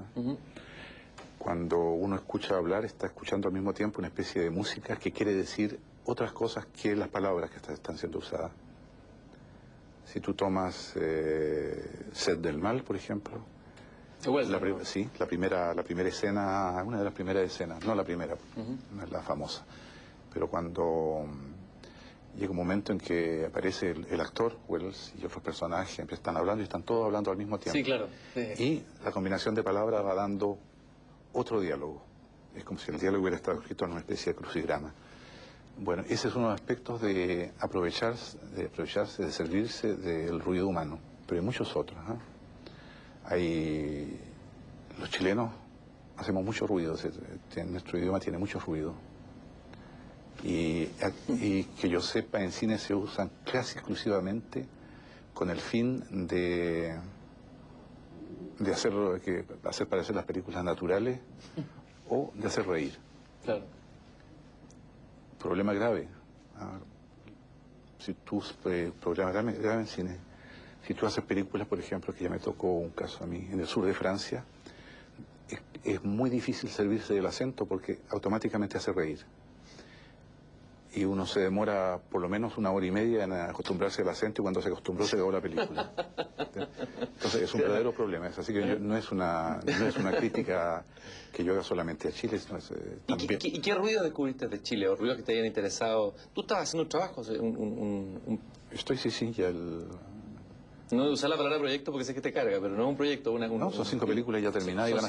Cuando uno escucha hablar, está escuchando al mismo tiempo una especie de música que quiere decir otras cosas que las palabras que están siendo usadas. Si tú tomas Sed del Mal, por ejemplo, sí, la primera escena, una de las primeras escenas, no la primera, no es la famosa, pero cuando llega un momento en que aparece el actor, Wells, y otros personajes, están hablando y están todos hablando al mismo tiempo. Sí, claro. Sí. Y la combinación de palabras va dando otro diálogo. Es como si el diálogo hubiera estado escrito en una especie de crucigrama. Bueno, ese es uno de los aspectos de aprovecharse, de servirse del ruido humano, pero hay muchos otros. Los chilenos hacemos mucho ruido, nuestro idioma tiene mucho ruido. Y que yo sepa, en cine se usan casi exclusivamente con el fin de hacer parecer las películas naturales o de hacer reír. Claro. Problema grave. Problema grave en cine. Si tú haces películas, por ejemplo, que ya me tocó un caso a mí, en el sur de Francia, es muy difícil servirse del acento porque automáticamente hace reír. Y uno se demora por lo menos 1 hora y media en acostumbrarse al acento y cuando se acostumbró se acabó la película. Entonces es un verdadero problema. Así que no es una crítica que yo haga solamente a Chile, sino ¿Y qué ruido descubriste de Chile o ruidos que te hayan interesado? Tú estabas haciendo un trabajo, sí, ya no de usar la palabra proyecto porque sé que te carga, pero no es un proyecto, No, son 5 películas ya terminadas y van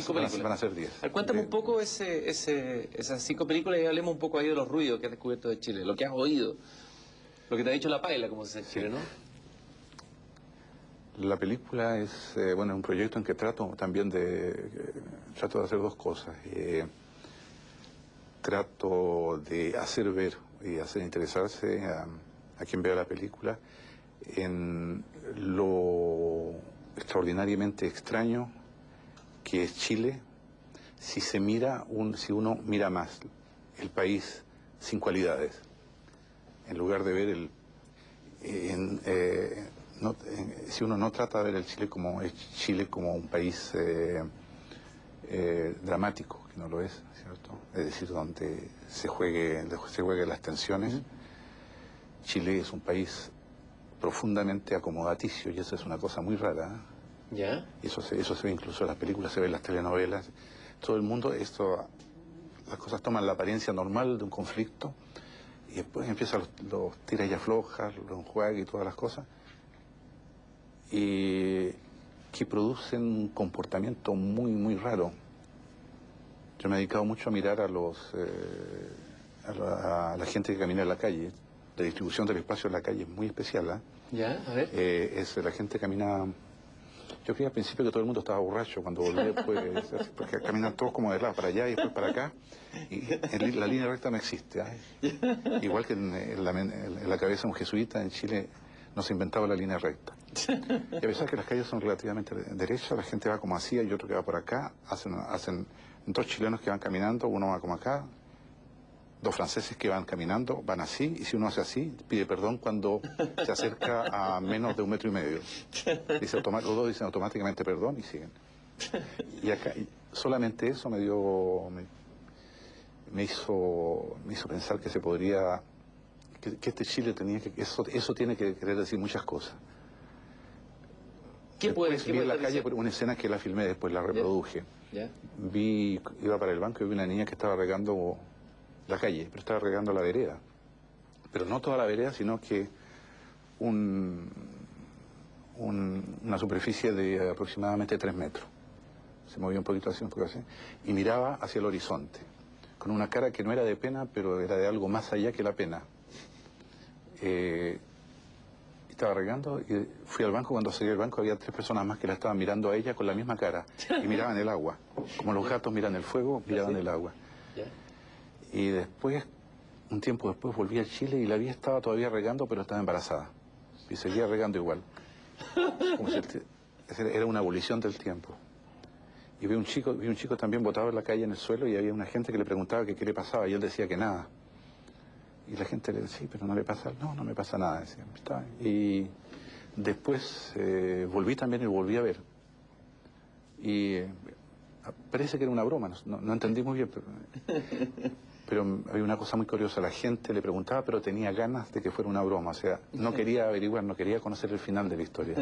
a ser 10. Cuéntame un poco esas 5 películas y hablemos un poco ahí de los ruidos que has descubierto de Chile, lo que has oído, lo que te ha dicho la paila, como se dice en Chile, ¿no? La película es un proyecto en que trato también trato de hacer dos cosas. Trato de hacer ver y hacer interesarse a quien vea la película en lo extraordinariamente extraño que es Chile si uno mira más el país sin cualidades, en lugar de ver si uno no trata de ver Chile como un país dramático, que no lo es, ¿cierto? Es decir, donde se jueguen las tensiones. Chile es un país profundamente acomodaticio y eso es una cosa muy rara. ¿Ya? Y eso se ve incluso en las películas, se ve en las telenovelas. Todo el mundo, las cosas toman la apariencia normal de un conflicto y después empiezan los tiras y aflojas, los enjuagues y todas las cosas, y que producen un comportamiento muy, muy raro. Yo me he dedicado mucho a mirar a la gente que camina en la calle. La distribución del espacio en la calle es muy especial. ¿Ya? A ver. La gente camina... Yo creía al principio que todo el mundo estaba borracho cuando volví después, porque caminan todos como de lado para allá y después para acá, y la línea recta no existe. Igual que en la cabeza de un jesuita, en Chile no se inventaba la línea recta. Y a pesar que las calles son relativamente derechas, la gente va como así y otro que va por acá, hacen 2 chilenos que van caminando, uno va como acá, 2 franceses que van caminando, van así, y si uno hace así, pide perdón cuando se acerca a menos de 1,5 metros. Los dos dicen automáticamente perdón y siguen. Y acá, solamente eso me hizo pensar que se podría, que este Chile eso tiene que querer decir muchas cosas. ¿Qué puede vi en la calle una escena que la filmé, después la reproduje. ¿Ya? Iba para el banco y vi una niña que estaba regando la calle, pero estaba regando la vereda. Pero no toda la vereda, sino que una superficie de aproximadamente 3 metros. Se movía un poquito así, un poquito así, y miraba hacia el horizonte, con una cara que no era de pena, pero era de algo más allá que la pena. Estaba regando y fui al banco. Cuando salí del banco había 3 personas más que la estaban mirando a ella con la misma cara y miraban el agua. Como los gatos miran el fuego, miraban el agua. Y después, un tiempo después, volví a Chile y la vi, estaba todavía regando, pero estaba embarazada. Y seguía regando igual. Como si era una abolición del tiempo. Y vi un chico también botado en la calle en el suelo y había una gente que le preguntaba que qué le pasaba y él decía que nada. Y la gente le decía, sí, pero no le pasa, no me pasa nada, decía. Y después volví también y volví a ver. Y parece que era una broma, no entendí muy bien, pero había una cosa muy curiosa. La gente le preguntaba, pero tenía ganas de que fuera una broma. O sea, no quería averiguar, no quería conocer el final de la historia.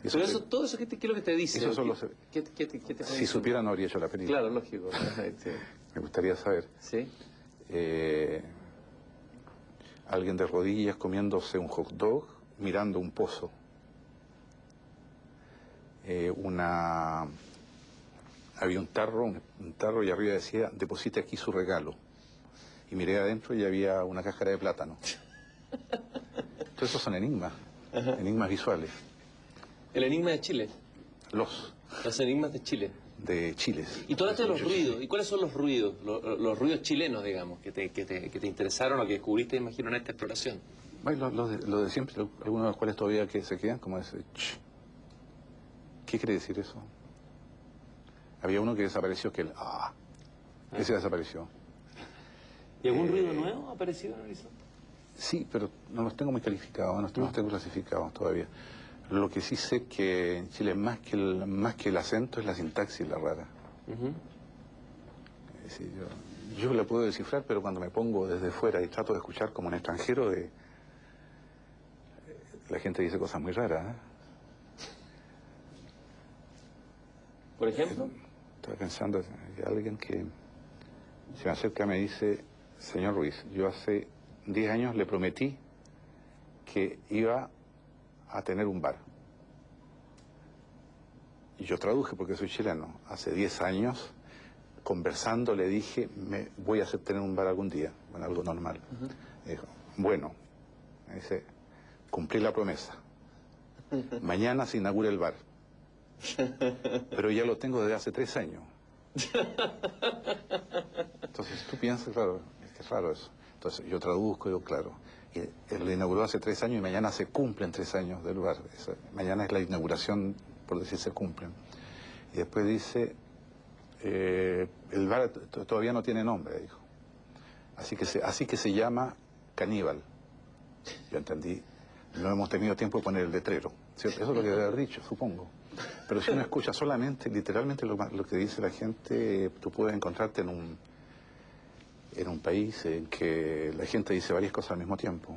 Pero eso, todo eso, ¿qué es lo que te dice? Eso solo ¿Qué te si supiera no habría hecho la película. Claro, lógico. Sí. Me gustaría saber. Sí. Alguien de rodillas comiéndose un hot dog, mirando un pozo. Había un tarro y arriba decía, deposite aquí su regalo. Y miré adentro y había una cáscara de plátano. Todos esos son enigmas, enigmas visuales. El enigma de Chile. Los enigmas de Chile. De Chile. Y tú hablaste de los ruidos. ¿Y cuáles son los ruidos? Los ruidos chilenos, digamos, que te interesaron o que descubriste, imagino, en esta exploración. Bueno, lo de siempre, algunos de los cuales todavía que se quedan, como ese ch. ¿Qué quiere decir eso? Había uno que desapareció, ese desapareció. ¿Y algún ruido nuevo ha aparecido en el horizonte? Sí, pero no los tengo muy calificados, no los tengo clasificados todavía. Lo que sí sé que en Chile más que el acento es la sintaxis la rara. Es decir, yo la puedo descifrar, pero cuando me pongo desde fuera y trato de escuchar como un extranjero, la gente dice cosas muy raras. ¿Por ejemplo? Estaba pensando, hay alguien que se me acerca y me dice, señor Ruiz, yo hace 10 años le prometí que iba a tener un bar. Y yo traduje porque soy chileno. Hace 10 años, conversando, le dije, voy a hacer tener un bar algún día. Bueno, algo normal. Dijo, bueno, me dice, cumplí la promesa. Mañana se inaugura el bar. Pero ya lo tengo desde hace 3 años. Entonces tú piensas, claro, es raro eso. Entonces yo traduzco, digo, claro. Él lo inauguró hace 3 años y mañana se cumplen 3 años del bar. Mañana es la inauguración, por decir, se cumplen. Y después dice, el bar todavía no tiene nombre, dijo. Así que se llama Caníbal. Yo entendí, no hemos tenido tiempo de poner el letrero, ¿cierto? Eso es lo que debe haber dicho, supongo. Pero si uno escucha solamente, literalmente lo que dice la gente, tú puedes encontrarte en un país en que la gente dice varias cosas al mismo tiempo.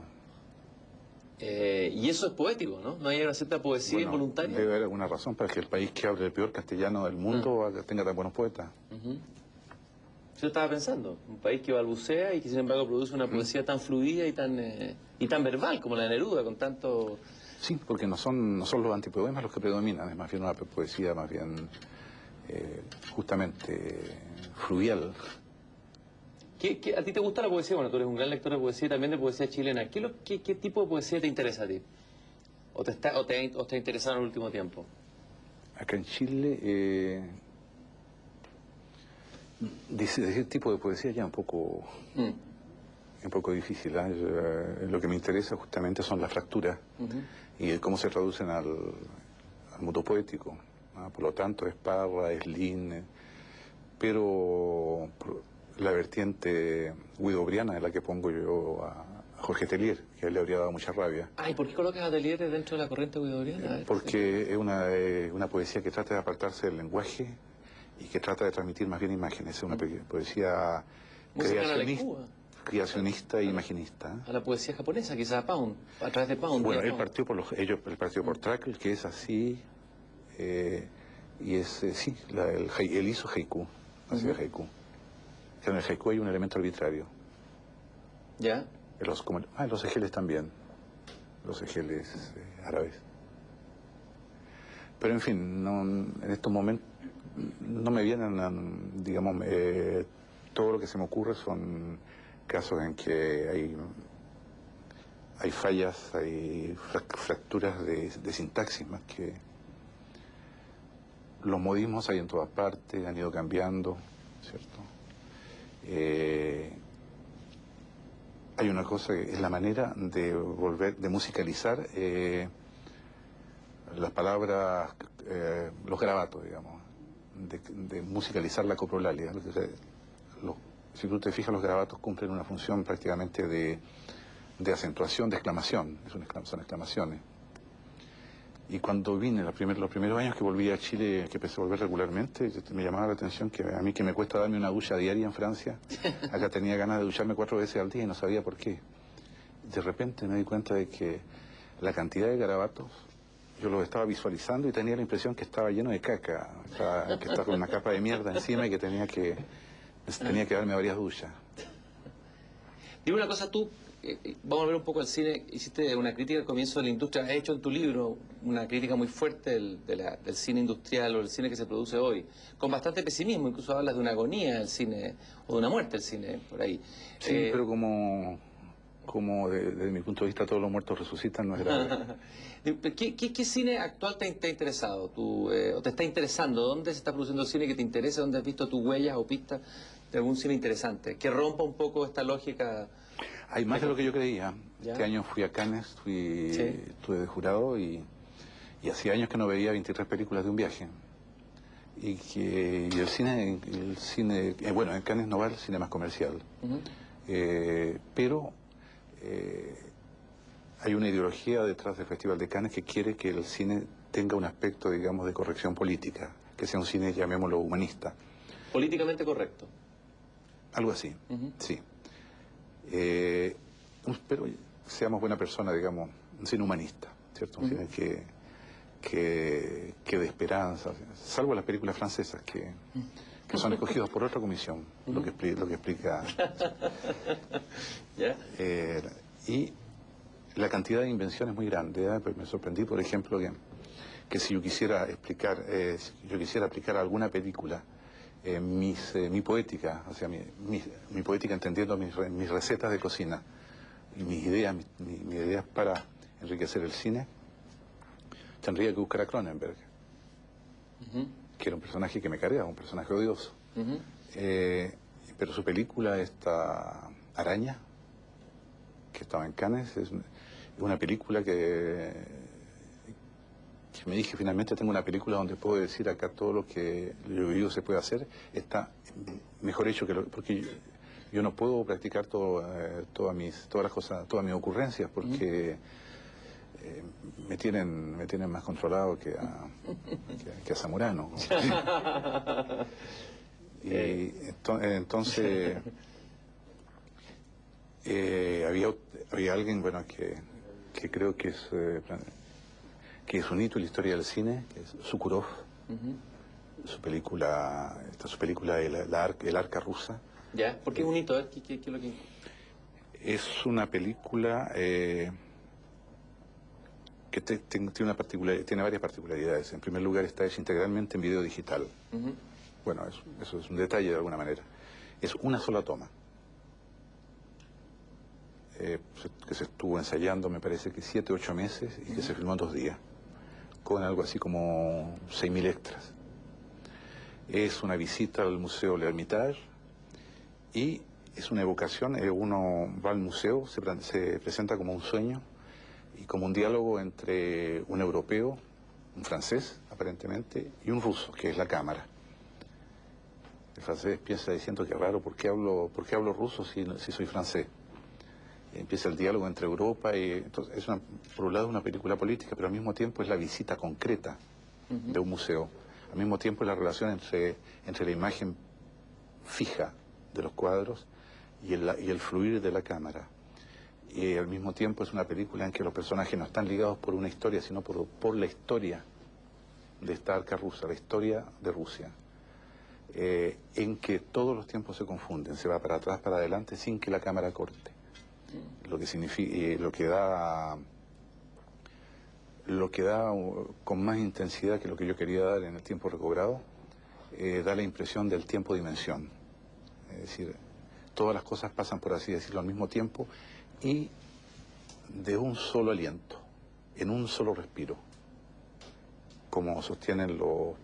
Y eso es poético, ¿no? ¿No hay una cierta poesía involuntaria? Debe haber alguna razón para que el país que hable el peor castellano del mundo tenga tan buenos poetas. Yo estaba pensando, un país que balbucea y que sin embargo produce una poesía tan fluida y tan verbal como la de Neruda, con tanto... Sí, porque no son los antipoemas los que predominan, es más bien una poesía más bien justamente fluvial. ¿A ti te gusta la poesía? Bueno, tú eres un gran lector de poesía y también de poesía chilena. ¿Qué tipo de poesía te interesa a ti? ¿O te ha interesado en el último tiempo? Acá en Chile, decir tipo de poesía ya un poco difícil. Lo que me interesa justamente son las fracturas y cómo se traducen al mundo poético. Por lo tanto, es Parra, es Lin, pero la vertiente guidobriana es la que pongo yo a Jorge Telier, que a él le habría dado mucha rabia. ¿Y por qué colocas a Telier dentro de la corriente guidobriana? Porque es una poesía que trata de apartarse del lenguaje y que trata de transmitir más bien imágenes. Es una poesía creacionista e imaginista. A la poesía japonesa, quizás a Pound, a través de Pound. Bueno, él partió por Trakl, que es así, y es, él hizo haiku, hacía haiku. que en el haiku hay un elemento arbitrario. ¿Ya? En los ejeles también, los ejeles árabes. Pero en fin, en estos momentos no me vienen, digamos, todo lo que se me ocurre son casos en que hay fallas, hay fracturas de sintaxis más que... Los modismos hay en todas partes, han ido cambiando, ¿cierto? Hay una cosa que es la manera de musicalizar las palabras, los garabatos, digamos, de musicalizar la coprolalia. Si tú te fijas, los garabatos cumplen una función prácticamente de acentuación, de exclamación, son exclamaciones. Y cuando vine, los primeros años que volví a Chile, que empecé a volver regularmente, me llamaba la atención que a mí, que me cuesta darme una ducha diaria en Francia, acá tenía ganas de ducharme 4 veces al día y no sabía por qué. De repente me di cuenta de que la cantidad de garabatos, yo los estaba visualizando y tenía la impresión que estaba lleno de caca, que estaba con una capa de mierda encima y que tenía que darme varias duchas. Dime una cosa, tú, vamos a ver un poco al cine, hiciste una crítica al comienzo de la industria, has hecho en tu libro una crítica muy fuerte del cine industrial o del cine que se produce hoy, con bastante pesimismo, incluso hablas de una agonía del cine, o de una muerte del cine, por ahí. Sí, pero como desde mi punto de vista todos los muertos resucitan, no es grave. ¿Qué cine actual te ha interesado? ¿O te está interesando? ¿Dónde se está produciendo el cine que te interesa? ¿Dónde has visto tus huellas o pistas de algún cine interesante? Que rompa un poco esta lógica. Hay más de lo que yo creía. ¿Ya? Este año fui a Cannes, Sí. estuve de jurado y hacía años que no veía 23 películas de un viaje. Y el cine, bueno, en Cannes no va el cine más comercial. Pero hay una ideología detrás del Festival de Cannes que quiere que el cine tenga un aspecto, digamos, de corrección política, que sea un cine, llamémoslo, humanista. Políticamente correcto. Algo así, sí. Pero seamos buena persona, digamos, un cine humanista, ¿cierto? Un cine que de esperanza, salvo las películas francesas que son escogidas por otra comisión, lo que explica. ¿Ya? Y la cantidad de invenciones es muy grande. Pues me sorprendí, por ejemplo, que si yo quisiera aplicar a alguna película mi poética, o sea, mi poética entendiendo mis recetas de cocina y mis ideas para enriquecer el cine, tendría que buscar a Cronenberg, que era un personaje que me cargaba, un personaje odioso. Pero su película, esta Araña, que estaba en Cannes, es una película que me dije, finalmente tengo una película donde puedo decir acá todo lo que yo digo se puede hacer, está mejor hecho porque yo no puedo practicar todas las cosas, todas mis ocurrencias, porque me tienen más controlado que a Zamorano. Y entonces había alguien, bueno, que creo que es un hito en la historia del cine, que es Sokurov. Su película El Arca Rusa. ¿Ya? ¿Por qué es un hito? A ver, ¿qué es lo que...? Es una película que tiene varias particularidades. En primer lugar, está hecha integralmente en video digital. Bueno, eso es un detalle de alguna manera. Es una sola toma. Que se estuvo ensayando, me parece que 7 o 8 meses, y que se filmó en 2 días, con algo así como 6.000 extras. Es una visita al Museo L'Ermitage y es una evocación. Uno va al museo, se presenta como un sueño y como un diálogo entre un europeo, un francés aparentemente, y un ruso, que es la cámara. El francés piensa diciendo que raro, ¿por qué hablo ruso si soy francés? Empieza el diálogo entre Europa y... Entonces, por un lado es una película política, pero al mismo tiempo es la visita concreta de un museo. Al mismo tiempo es la relación entre la imagen fija de los cuadros y el fluir de la cámara. Y al mismo tiempo es una película en que los personajes no están ligados por una historia, sino por la historia de esta arca rusa, la historia de Rusia. en que todos los tiempos se confunden, se va para atrás, para adelante, sin que la cámara corte. Lo que significa, lo que da con más intensidad que lo que yo quería dar en el tiempo recobrado, da la impresión del tiempo-dimensión. Es decir, todas las cosas pasan, por así decirlo, al mismo tiempo y de un solo aliento, en un solo respiro, como sostienen los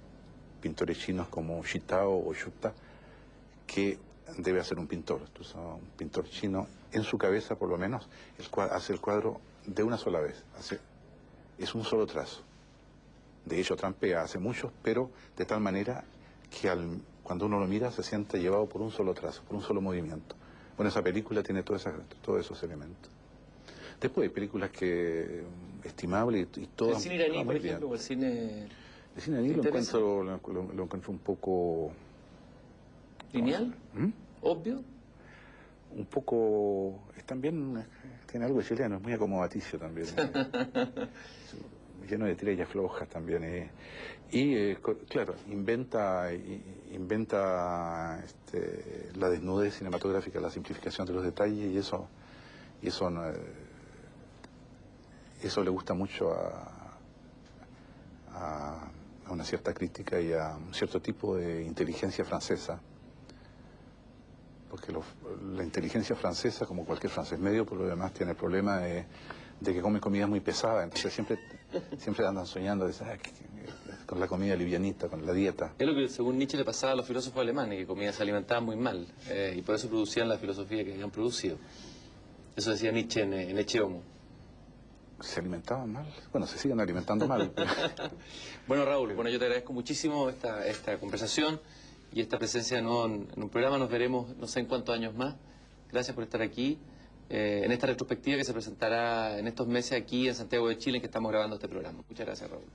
pintores chinos como Shitao o Shuta, que debe hacer un pintor. Entonces, un pintor chino, en su cabeza por lo menos, hace el cuadro de una sola vez, es un solo trazo. De hecho, trampea, hace muchos, pero de tal manera que cuando uno lo mira se siente llevado por un solo trazo, por un solo movimiento. Bueno, esa película tiene todos esos elementos. Después hay películas que estimables y todas... ¿El cine iraní, por ejemplo, o el cine... El cine iraní lo encuentro un poco... ¿Lineal? ¿Mm? ¿Obvio? Un poco... También tiene algo de chileno, es muy acomodaticio también. Lleno de estrellas flojas también. Claro, inventa la desnudez cinematográfica, la simplificación de los detalles, y eso le gusta mucho a una cierta crítica y a un cierto tipo de inteligencia francesa. Porque la inteligencia francesa, como cualquier francés medio, por lo demás tiene el problema de que come comida muy pesada, entonces siempre andan soñando con la comida livianita, con la dieta. Es lo que según Nietzsche le pasaba a los filósofos alemanes, que se alimentaban muy mal, y por eso producían la filosofía que habían producido. Eso decía Nietzsche en Ecce Homo. ¿Se alimentaban mal? Bueno, se siguen alimentando mal. Bueno, Raúl, yo te agradezco muchísimo esta conversación y esta presencia en un programa. Nos veremos no sé en cuántos años más. Gracias por estar aquí. En esta retrospectiva que se presentará en estos meses aquí en Santiago de Chile, en que estamos grabando este programa. Muchas gracias, Raúl.